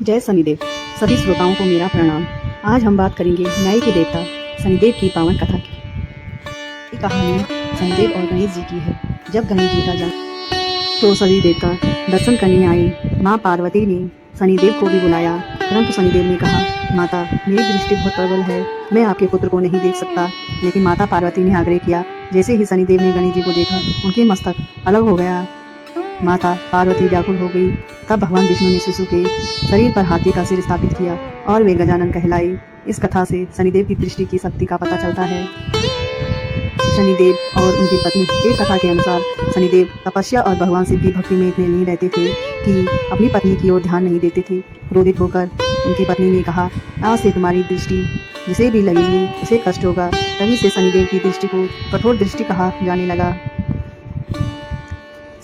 जय शनिदेव। सभी श्रोताओं को मेरा प्रणाम। आज हम बात करेंगे न्याय के देवता शनिदेव की पावन कथा की। ये कहानी शनिदेव और गणेश जी की है। जब गणेश जी का जन्म तो सभी देवता दर्शन करने आए। माँ पार्वती ने शनिदेव को भी बुलाया, परंतु शनिदेव ने कहा, माता मेरी दृष्टि बहुत प्रबल है, मैं आपके पुत्र को नहीं देख सकता। लेकिन माता पार्वती ने आग्रह किया। जैसे ही शनिदेव ने गणेश जी को देखा, उनके मस्तक अलग हो गया। माता पार्वती व्याकुल हो गई। तब भगवान विष्णु ने शिशु के शरीर पर हाथी का सिर स्थापित किया और वे गजानन कहलाए। इस कथा से शनिदेव की दृष्टि की शक्ति का पता चलता है। शनिदेव और उनकी पत्नी। एक कथा के अनुसार शनिदेव तपस्या और भगवान शिव की भक्ति में इतने लीन रहते थे कि अपनी पत्नी की ओर ध्यान नहीं देते थे। क्रोधित होकर उनकी पत्नी ने कहा, आज से तुम्हारी दृष्टि जिसे भी लगेगी उसे कष्ट होगा। तभी से शनिदेव की दृष्टि को कठोर दृष्टि कहा जाने लगा।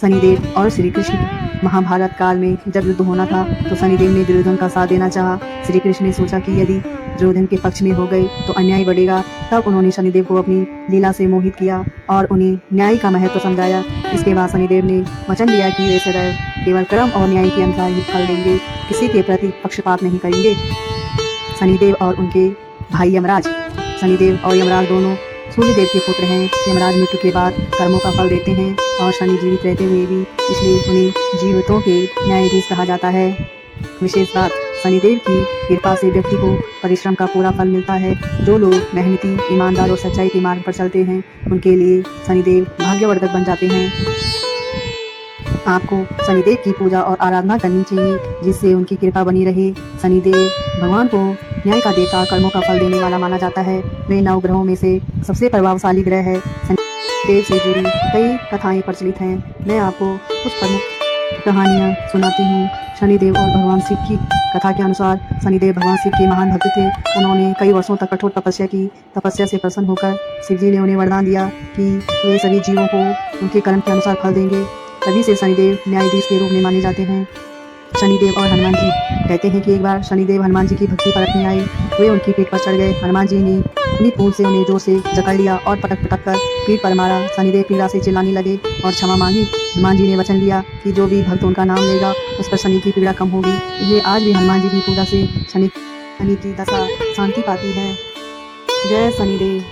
शनिदेव और श्री कृष्ण। महाभारत काल में जब युद्ध होना था तो शनिदेव ने दुर्योधन का साथ देना चाहा। श्री कृष्ण ने सोचा कि यदि दुर्योधन के पक्ष में हो गए तो अन्याय बढ़ेगा। तब उन्होंने शनिदेव को अपनी लीला से मोहित किया और उन्हें न्याय का महत्व समझाया। इसके बाद शनिदेव ने वचन दिया कि वे सदैव केवल कर्म और न्याय के अनुसार ही फल देंगे, किसी के प्रति पक्षपात नहीं करेंगे। शनिदेव और उनके भाई यमराज। शनिदेव और यमराज दोनों सूर्यदेव के पुत्र हैं। यमराज मृत्यु के बाद कर्मों का फल देते हैं और शनि जीवित रहते हुए भी, इसलिए उन्हें जीवितों के न्यायाधीश कहा जाता है। विशेष बात, शनिदेव की कृपा से व्यक्ति को परिश्रम का पूरा फल मिलता है। जो लोग मेहनती, ईमानदार और सच्चाई के मार्ग पर चलते हैं, उनके लिए शनिदेव भाग्यवर्धक बन जाते हैं। आपको शनिदेव की पूजा और आराधना करनी चाहिए, जिससे उनकी कृपा बनी रहे। शनिदेव भगवान को न्याय का देवता, कर्मों का फल देने वाला माना जाता है। वे 9 ग्रहों में से सबसे प्रभावशाली ग्रह है। शनिदेव से जुड़ी कई कथाएं प्रचलित हैं। मैं आपको कुछ प्रमुख कहानियां सुनाती हूँ। शनिदेव और भगवान शिव की कथा के अनुसार शनिदेव भगवान शिव के महान भक्त थे। उन्होंने कई वर्षों तक कठोर तपस्या की। तपस्या से प्रसन्न होकर शिव जी ने उन्हें वरदान दिया कि वे सभी जीवों को उनके कर्म के अनुसार फल देंगे। तभी से शनिदेव न्यायाधीश के रूप में माने जाते हैं। शनिदेव और हनुमान जी। कहते हैं कि एक बार शनिदेव हनुमान जी की भक्ति परखने आए। वे उनकी पीठ पर चढ़ गए। हनुमान जी ने अपनी पूंछ से उन्हें जोर से जकड़ लिया और पटक पटक कर पीठ पर मारा। शनिदेव पीड़ा से चिल्लाने लगे और क्षमा मांगी। हनुमान जी ने वचन लिया कि जो भी भक्त उनका नाम लेगा उस पर शनि की पीड़ा कम होगी। इसलिए आज भी हनुमान जी की पूजा से शनि की दशा शांति पाती है। जय शनिदेव।